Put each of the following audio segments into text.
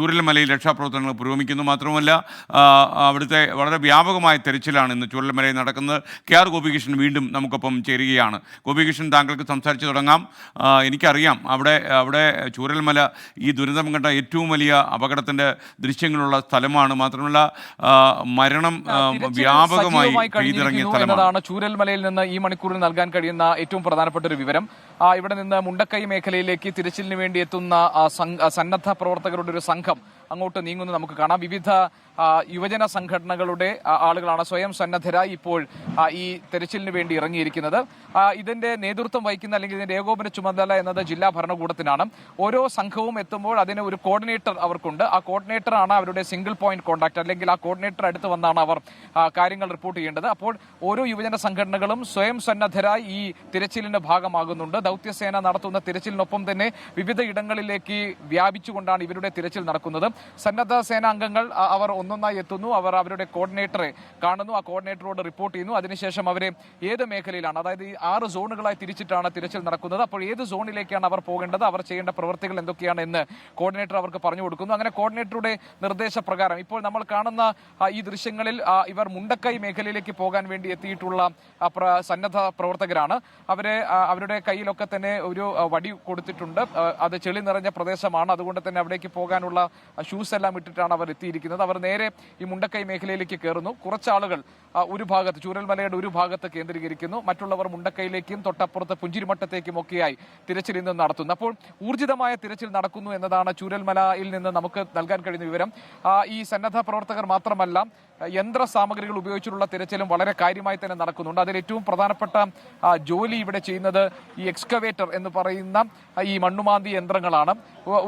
ചൂരൽമലയിൽ രക്ഷാപ്രവർത്തനങ്ങൾ പുരോഗമിക്കുന്നു. മാത്രമല്ല അവിടുത്തെ വളരെ വ്യാപകമായ തെരച്ചിലാണ് ഇന്ന് ചൂരൽമലയിൽ നടക്കുന്നത്. KR ഗോപികൃഷ്ണൻ വീണ്ടും നമുക്കൊപ്പം ചേരുകയാണ്. ഗോപികൃഷ്ണൻ, താങ്കൾക്ക് സംസാരിച്ചു തുടങ്ങാം. എനിക്കറിയാം അവിടെ ചൂരൽമല ഈ ദുരന്തം കണ്ട ഏറ്റവും വലിയ അപകടത്തിൻ്റെ ദൃശ്യങ്ങളുള്ള സ്ഥലമാണ്. മാത്രമല്ല മരണം വ്യാപകമായി പെയ്തിറങ്ങിയ സ്ഥലമാണ്. ചൂരൽമലയിൽ നിന്ന് ഈ മണിക്കൂറിൽ നൽകാൻ കഴിയുന്ന ഏറ്റവും പ്രധാനപ്പെട്ട ഒരു വിവരം. ഇവിടെ നിന്ന് മുണ്ടക്കൈ മേഖലയിലേക്ക് തിരച്ചിലിന് വേണ്ടി എത്തുന്ന സന്നദ്ധ പ്രവർത്തകരുടെ ഒരു സംഘം അങ്ങോട്ട് നീങ്ങുന്നത് നമുക്ക് കാണാം. വിവിധ യുവജന സംഘടനകളുടെ ആളുകളാണ് സ്വയം സന്നദ്ധരായി ഇപ്പോൾ ഈ തെരച്ചിലിന് വേണ്ടി ഇറങ്ങിയിരിക്കുന്നത്. ഇതിന്റെ നേതൃത്വം വഹിക്കുന്ന അല്ലെങ്കിൽ ഇതിന്റെ ഏകോപന ചുമതല എന്നത് ജില്ലാ ഭരണകൂടത്തിനാണ്. ഓരോ സംഘവും എത്തുമ്പോൾ അതിന് ഒരു കോർഡിനേറ്റർ അവർക്കുണ്ട്. ആ കോർഡിനേറ്ററാണ് അവരുടെ സിംഗിൾ പോയിന്റ് കോൺടാക്ട്, അല്ലെങ്കിൽ ആ കോർഡിനേറ്റർ അടുത്ത് വന്നാണ് അവർ കാര്യങ്ങൾ റിപ്പോർട്ട് ചെയ്യേണ്ടത്. അപ്പോൾ ഓരോ യുവജന സംഘടനകളും സ്വയം സന്നദ്ധരായി ഈ തിരച്ചിലിന്റെ ഭാഗമാകുന്നുണ്ട്. ദൗത്യസേന നടത്തുന്ന തിരച്ചിലിനൊപ്പം തന്നെ വിവിധ ഇടങ്ങളിലേക്ക് വ്യാപിച്ചുകൊണ്ടാണ് ഇവരുടെ തിരച്ചിൽ നടക്കുന്നത്. സന്നദ്ധ സേനാംഗങ്ങൾ അവർ ഒന്നൊന്നായി എത്തുന്നു. അവർ അവരുടെ കോർഡിനേറ്ററെ കാണുന്നു, ആ കോർഡിനേറ്ററോട് റിപ്പോർട്ട് ചെയ്യുന്നു. അതിനുശേഷം അവരെ ഏത് മേഖലയിലാണ്, അതായത് ഈ 6 സോണുകളായി തിരിച്ചിട്ടാണ് തിരച്ചിൽ നടക്കുന്നത്. അപ്പോൾ ഏത് സോണിലേക്കാണ് അവർ പോകേണ്ടത്, അവർ ചെയ്യേണ്ട പ്രവൃത്തികൾ എന്തൊക്കെയാണ് എന്ന് കോർഡിനേറ്റർ അവർക്ക് പറഞ്ഞു കൊടുക്കുന്നു. അങ്ങനെ കോർഡിനേറ്ററുടെ നിർദ്ദേശപ്രകാരം ഇപ്പോൾ നമ്മൾ കാണുന്ന ഈ ദൃശ്യങ്ങളിൽ ഇവർ മുണ്ടക്കൈ മേഖലയിലേക്ക് പോകാൻ വേണ്ടി എത്തിയിട്ടുള്ള സന്നദ്ധ പ്രവർത്തകരാണ്. അവരുടെ കയ്യിലൊക്കെ തന്നെ ഒരു വടി കൊടുത്തിട്ടുണ്ട്. അത് ചെളി നിറഞ്ഞ പ്രദേശമാണ്. അതുകൊണ്ട് തന്നെ അവിടേക്ക് പോകാനുള്ള ഷൂസ് എല്ലാം ഇട്ടിട്ടാണ് അവർ എത്തിയിരിക്കുന്നത്. അവർ നേരെ ഈ മുണ്ടക്കൈ മേഖലയിലേക്ക് കയറുന്നു. കുറച്ചാളുകൾ ഒരു ഭാഗത്ത്, ചൂരൽമലയുടെ ഒരു ഭാഗത്ത് കേന്ദ്രീകരിക്കുന്നു. മറ്റുള്ളവർ മുണ്ടക്കൈയിലേക്കും തൊട്ടപ്പുറത്ത് പുഞ്ചിരിമട്ടത്തേക്കും ഒക്കെയായി തിരച്ചിൽ ഇന്ന് നടത്തുന്നു. അപ്പോൾ ഊർജിതമായ തിരച്ചിൽ നടക്കുന്നു എന്നതാണ് ചൂരൽമലയിൽ നിന്ന് നമുക്ക് നൽകാൻ കഴിയുന്ന വിവരം. ഈ സന്നദ്ധ പ്രവർത്തകർ മാത്രമല്ല, യന്ത്ര സാമഗ്രികൾ ഉപയോഗിച്ചിട്ടുള്ള തിരച്ചിലും വളരെ കാര്യമായി തന്നെ നടക്കുന്നുണ്ട്. അതിൽ ഏറ്റവും പ്രധാനപ്പെട്ട ജോലി ഇവിടെ ചെയ്യുന്നത് ഈ എക്സ്കവേറ്റർ എന്ന് പറയുന്ന ഈ മണ്ണുമാന്തി യന്ത്രങ്ങളാണ്.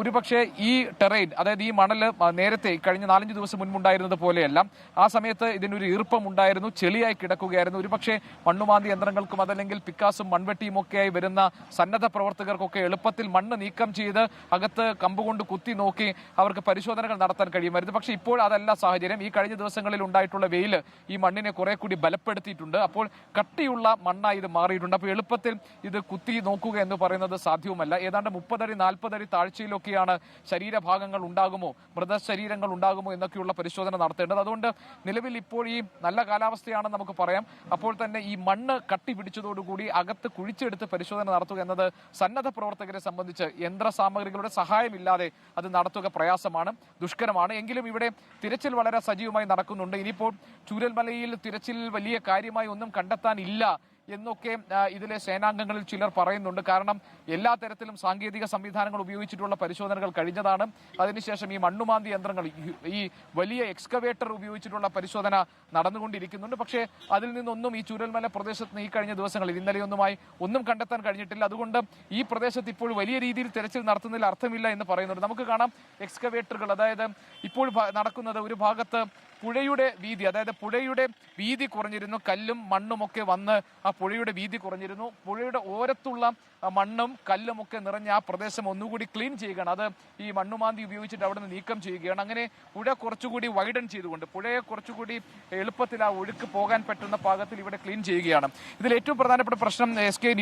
ഒരുപക്ഷെ ഈ ടെറൈൻ, അതായത് ഈ മണല് നേരത്തെ കഴിഞ്ഞ 4-5 ദിവസം മുൻപുണ്ടായിരുന്നത് പോലെയല്ല. ആ സമയത്ത് ഇതിനൊരു ഈർപ്പം ഉണ്ടായിരുന്നു, ചെളിയായി കിടക്കുകയായിരുന്നു. ഒരുപക്ഷെ മണ്ണുമാന്തി യന്ത്രങ്ങൾക്കും അതല്ലെങ്കിൽ പിക്കാസും മൺവെട്ടിയും ഒക്കെയായി വരുന്ന സന്നദ്ധ പ്രവർത്തകർക്കൊക്കെ എളുപ്പത്തിൽ മണ്ണ് നീക്കം ചെയ്ത് അകത്ത് കമ്പുകൊണ്ട് കുത്തി നോക്കി അവർക്ക് പരിശോധനകൾ നടത്താൻ കഴിയുമായിരുന്നു. പക്ഷേ ഇപ്പോൾ അതല്ല സാഹചര്യം. ഈ കഴിഞ്ഞ ദിവസങ്ങളിൽ ഉണ്ടായിട്ടുള്ള വെയിൽ ഈ മണ്ണിനെ കുറെ കൂടി ബലപ്പെടുത്തിയിട്ടുണ്ട്. അപ്പോൾ കട്ടിയുള്ള മണ്ണായി ഇത് മാറിയിട്ടുണ്ട്. അപ്പോൾ എളുപ്പത്തിൽ ഇത് കുത്തി നോക്കുക എന്ന് പറയുന്നത് സാധ്യവുമല്ല. ഏതാണ്ട് 30 അടി 40 അടി താഴ്ചയിലൊക്കെയാണ് ശരീരഭാഗങ്ങൾ ഉണ്ടാകുമോ, മൃതശരീരങ്ങൾ ഉണ്ടാകുമോ എന്നൊക്കെയുള്ള പരിശോധന നടത്തേണ്ടത്. അതുകൊണ്ട് നിലവിൽ ഇപ്പോൾ ഈ നല്ല കാലാവസ്ഥയാണെന്ന് നമുക്ക് പറയാം. അപ്പോൾ തന്നെ ഈ മണ്ണ് കട്ടി പിടിച്ചതോടുകൂടി അകത്ത് കുഴിച്ചെടുത്ത് പരിശോധന നടത്തുക എന്നത് സന്നദ്ധ പ്രവർത്തകരെ സംബന്ധിച്ച് യന്ത്ര സാമഗ്രികളുടെ സഹായമില്ലാതെ അത് നടത്തുക പ്രയാസമാണ്, ദുഷ്കരമാണ്. എങ്കിലും ഇവിടെ തിരച്ചിൽ വളരെ സജീവമായി നടക്കുന്നുണ്ട്. ഇനിയിപ്പോൾ ചൂരൽമലയിൽ തിരച്ചിൽ വലിയ കാര്യമായി ഒന്നും കണ്ടെത്താനില്ല എന്നൊക്കെ ഇതിലെ സേനാംഗങ്ങളിൽ ചിലർ പറയുന്നുണ്ട്. കാരണം എല്ലാ തരത്തിലും സാങ്കേതിക സംവിധാനങ്ങൾ ഉപയോഗിച്ചിട്ടുള്ള പരിശോധനകൾ കഴിഞ്ഞതാണ്. അതിനുശേഷം ഈ മണ്ണുമാന്തി യന്ത്രങ്ങൾ, ഈ വലിയ എക്സ്കവേറ്റർ ഉപയോഗിച്ചിട്ടുള്ള പരിശോധന നടന്നുകൊണ്ടിരിക്കുന്നുണ്ട്. പക്ഷേ അതിൽ നിന്നൊന്നും ഈ ചൂരൽമല പ്രദേശത്ത് ഈ കഴിഞ്ഞ ദിവസങ്ങളിൽ ഇന്നലെയൊന്നുമായി ഒന്നും കണ്ടെത്താൻ കഴിഞ്ഞിട്ടില്ല. അതുകൊണ്ട് ഈ പ്രദേശത്ത് ഇപ്പോൾ വലിയ രീതിയിൽ തെരച്ചിൽ നടത്തുന്നതിൽ അർത്ഥമില്ല എന്ന് പറയുന്നുണ്ട്. നമുക്ക് കാണാം എക്സ്കവേറ്ററുകൾ, അതായത് ഇപ്പോൾ നടക്കുന്നത് ഒരു ഭാഗത്ത് പുഴയുടെ വീതി, അതായത് പുഴയുടെ വീതി കുറഞ്ഞിരുന്നു. കല്ലും മണ്ണുമൊക്കെ വന്ന് ആ പുഴയുടെ വീതി കുറഞ്ഞിരുന്നു. പുഴയുടെ ഓരത്തുള്ള മണ്ണും കല്ലുമൊക്കെ നിറഞ്ഞ ആ പ്രദേശം ഒന്നുകൂടി ക്ലീൻ ചെയ്യുകയാണ്. അത് ഈ മണ്ണുമാന്തി ഉപയോഗിച്ചിട്ട് അവിടെ നിന്ന് നീക്കം ചെയ്യുകയാണ്. അങ്ങനെ പുഴ കുറച്ചുകൂടി വൈഡൻ ചെയ്തുകൊണ്ട് പുഴയെ കുറച്ചുകൂടി എളുപ്പത്തിൽ ആ ഒഴുക്ക് പോകാൻ പറ്റുന്ന പാകത്തിൽ ഇവിടെ ക്ലീൻ ചെയ്യുകയാണ്. ഇതിൽ ഏറ്റവും പ്രധാനപ്പെട്ട പ്രശ്നം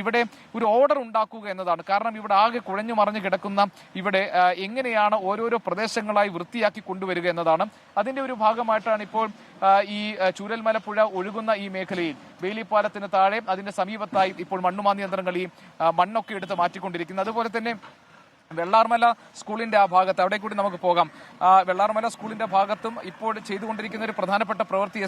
ഇവിടെ ഒരു ഓർഡർ ഉണ്ടാക്കുക എന്നതാണ്. കാരണം ഇവിടെ ആകെ കുഴഞ്ഞു മറിഞ്ഞു കിടക്കുന്ന ഇവിടെ എങ്ങനെയാണ് ഓരോരോ പ്രദേശങ്ങളായി വൃത്തിയാക്കി കൊണ്ടുവരിക എന്നതാണ്. അതിന്റെ ഒരു ഭാഗമായിട്ടാണ് ഇപ്പോൾ ഈ ചൂരൽമല പുഴ ഒഴുകുന്ന ഈ മേഖലയിൽ വേലിപ്പാലത്തിന് താഴെ അതിന്റെ സമീപത്തായി ഇപ്പോൾ മണ്ണുമാന്തി യന്ത്രങ്ങൾ ഈ മണ്ണൊക്കെ എടുത്ത് മാറ്റിക്കൊണ്ടിരിക്കുന്നത്. അതുപോലെ തന്നെ വെള്ളാർമല സ്കൂളിന്റെ ആ ഭാഗത്ത്, അവിടെ കൂടി നമുക്ക് പോകാം. വെള്ളാർമല സ്കൂളിന്റെ ഭാഗത്തും ഇപ്പോൾ ചെയ്തുകൊണ്ടിരിക്കുന്ന ഒരു പ്രധാനപ്പെട്ട പ്രവൃത്തി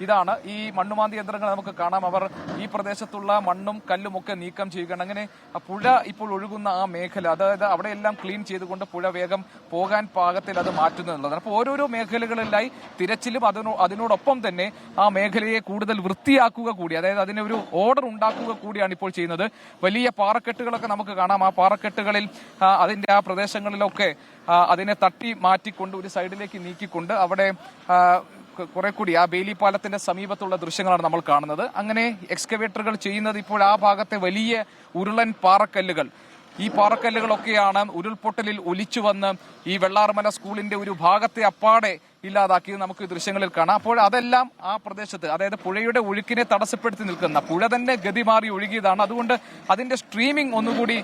ഇതാണ്. ഈ മണ്ണുമാന്തി യന്ത്രങ്ങൾ നമുക്ക് കാണാം. അവർ ഈ പ്രദേശത്തുള്ള മണ്ണും കല്ലും ഒക്കെ നീക്കം ചെയ്യുകയാണ്. അങ്ങനെ പുഴ ഇപ്പോൾ ഒഴുകുന്ന ആ മേഖല, അതായത് അവിടെയെല്ലാം ക്ലീൻ ചെയ്തുകൊണ്ട് പുഴ വേഗം പോകാൻ പാകത്തിൽ അത് മാറ്റുന്നതാണ്. അപ്പോൾ ഓരോരോ മേഖലകളിലായി തിരച്ചിലും അതിനോടൊപ്പം തന്നെ ആ മേഖലയെ കൂടുതൽ വൃത്തിയാക്കുക കൂടി, അതായത് അതിന് ഒരു ഓർഡർ ഉണ്ടാക്കുക കൂടിയാണ് ഇപ്പോൾ ചെയ്യുന്നത്. വലിയ പാറക്കെട്ടുകളൊക്കെ നമുക്ക് കാണാം. ആ പാറക്കെട്ടുകളിൽ അതിന്റെ ആ പ്രദേശങ്ങളിലൊക്കെ അതിനെ തട്ടി മാറ്റിക്കൊണ്ട് ഒരു സൈഡിലേക്ക് നീക്കിക്കൊണ്ട് അവിടെ കുറെ കൂടി ആ ബേലിപ്പാലത്തിന്റെ സമീപത്തുള്ള ദൃശ്യങ്ങളാണ് നമ്മൾ കാണുന്നത്. അങ്ങനെ എക്സ്കവേറ്ററുകൾ ചെയ്യുന്നത് ഇപ്പോൾ ആ ഭാഗത്തെ വലിയ ഉരുളൻ പാറക്കല്ലുകൾ, ഈ പാറക്കല്ലുകളൊക്കെയാണ് ഉരുൾപൊട്ടലിൽ ഒലിച്ചു വന്ന് ഈ വെള്ളാർമല സ്കൂളിന്റെ ഒരു ഭാഗത്തെ അപ്പാടെ ഇല്ലാതാക്കിയത് നമുക്ക് ഈ ദൃശ്യങ്ങളിൽ കാണാം. അപ്പോൾ അതെല്ലാം ആ പ്രദേശത്ത്, അതായത് പുഴയുടെ ഒഴുക്കിനെ തടസ്സപ്പെടുത്തി നിൽക്കുന്ന, പുഴ തന്നെ ഗതി മാറി ഒഴുകിയതാണ്. അതുകൊണ്ട് അതിന്റെ സ്ട്രീമിംഗ് ഒന്നുകൂടി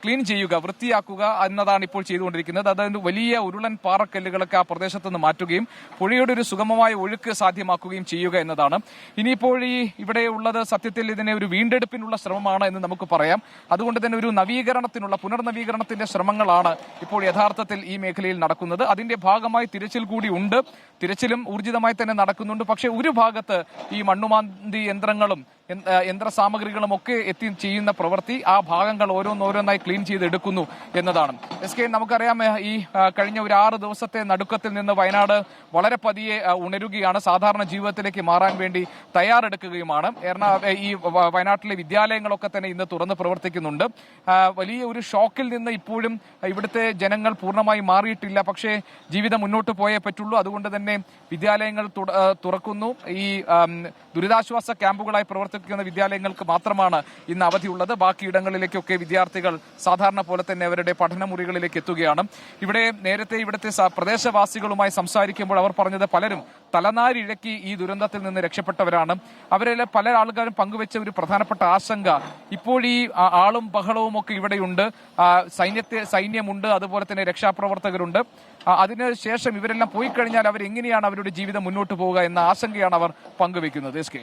ക്ലീൻ ചെയ്യുക, വൃത്തിയാക്കുക എന്നതാണ് ഇപ്പോൾ ചെയ്തുകൊണ്ടിരിക്കുന്നത്. അതായത് വലിയ ഉരുളൻ പാറക്കല്ലുകളൊക്കെ ആ പ്രദേശത്ത് നിന്ന് മാറ്റുകയും പുഴയുടെ ഒരു സുഗമമായ ഒഴുക്ക് സാധ്യമാക്കുകയും ചെയ്യുക എന്നതാണ്. ഇനിയിപ്പോൾ ഇവിടെ ഉള്ളത് സത്യത്തിൽ ഇതിനെ ഒരു വീണ്ടെടുപ്പിനുള്ള ശ്രമമാണ് എന്ന് നമുക്ക് പറയാം. അതുകൊണ്ട് തന്നെ ഒരു നവീകരണത്തിനുള്ള, പുനർനവീകരണത്തിന്റെ ശ്രമങ്ങളാണ് ഇപ്പോൾ യഥാർത്ഥത്തിൽ ഈ മേഖലയിൽ നടക്കുന്നത്. അതിന്റെ ഭാഗമായി തിരച്ചിൽ കൂടി ഉണ്ട്. തിരച്ചിലും ഊർജിതമായി തന്നെ നടക്കുന്നുണ്ട്. പക്ഷേ ഒരു ഭാഗത്ത് ഈ മണ്ണുമാന്തി യന്ത്രങ്ങളും യന്ത്ര സാമഗ്രികളും ഒക്കെ എത്തി ചെയ്യുന്ന പ്രവൃത്തി, ആ ഭാഗങ്ങൾ ഓരോന്നോരോന്നായി ക്ലീൻ ചെയ്തെടുക്കുന്നു എന്നതാണ്. SK, നമുക്കറിയാം ഈ കഴിഞ്ഞ ഒരു 6 ദിവസത്തെ നടുക്കത്തിൽ നിന്ന് വയനാട് വളരെ പതിയെ ഉണരുകയാണ്, സാധാരണ ജീവിതത്തിലേക്ക് മാറാൻ വേണ്ടി തയ്യാറെടുക്കുകയുമാണ്. ഈ വയനാട്ടിലെ വിദ്യാലയങ്ങളൊക്കെ തന്നെ ഇന്ന് തുറന്ന് പ്രവർത്തിക്കുന്നുണ്ട്. വലിയ ഒരു ഷോക്കിൽ നിന്ന് ഇപ്പോഴും ഇവിടുത്തെ ജനങ്ങൾ പൂർണ്ണമായി മാറിയിട്ടില്ല. പക്ഷേ ജീവിതം മുന്നോട്ട് പോയേ പറ്റുള്ളൂ. അതുകൊണ്ട് തന്നെ വിദ്യാലയങ്ങൾ തുറക്കുന്നു. ഈ ദുരിതാശ്വാസ ക്യാമ്പുകളായി പ്രവർത്തിക്കുന്ന വിദ്യാലയങ്ങൾക്ക് മാത്രമാണ് ഇന്ന് അവധിയുള്ളത്. ബാക്കിയിടങ്ങളിലേക്കൊക്കെ വിദ്യാർത്ഥികൾ സാധാരണ പോലെ തന്നെ അവരുടെ പഠനമുറികളിലേക്ക് എത്തുകയാണ്. നേരത്തെ ഇവിടുത്തെ പ്രദേശവാസികളുമായി സംസാരിക്കുമ്പോൾ അവർ പറഞ്ഞത് പലരും തലനാരിഴക്കി ഈ ദുരന്തത്തിൽ നിന്ന് രക്ഷപ്പെട്ടവരാണ്. അവരിൽ പല ആളുകളും പങ്കുവെച്ച ഒരു പ്രധാനപ്പെട്ട ആശങ്ക, ഇപ്പോൾ ഈ ആളും ബഹളവും ഒക്കെ ഇവിടെയുണ്ട്, സൈന്യമുണ്ട്, അതുപോലെ തന്നെ രക്ഷാപ്രവർത്തകരുണ്ട്. അതിനുശേഷം ഇവരെല്ലാം പോയി കഴിഞ്ഞാൽ അവരെങ്ങനെയാണ് അവരുടെ ജീവിതം മുന്നോട്ട് പോവുക എന്ന ആശങ്കയാണ് അവർ പങ്കുവെക്കുന്നത്. SK.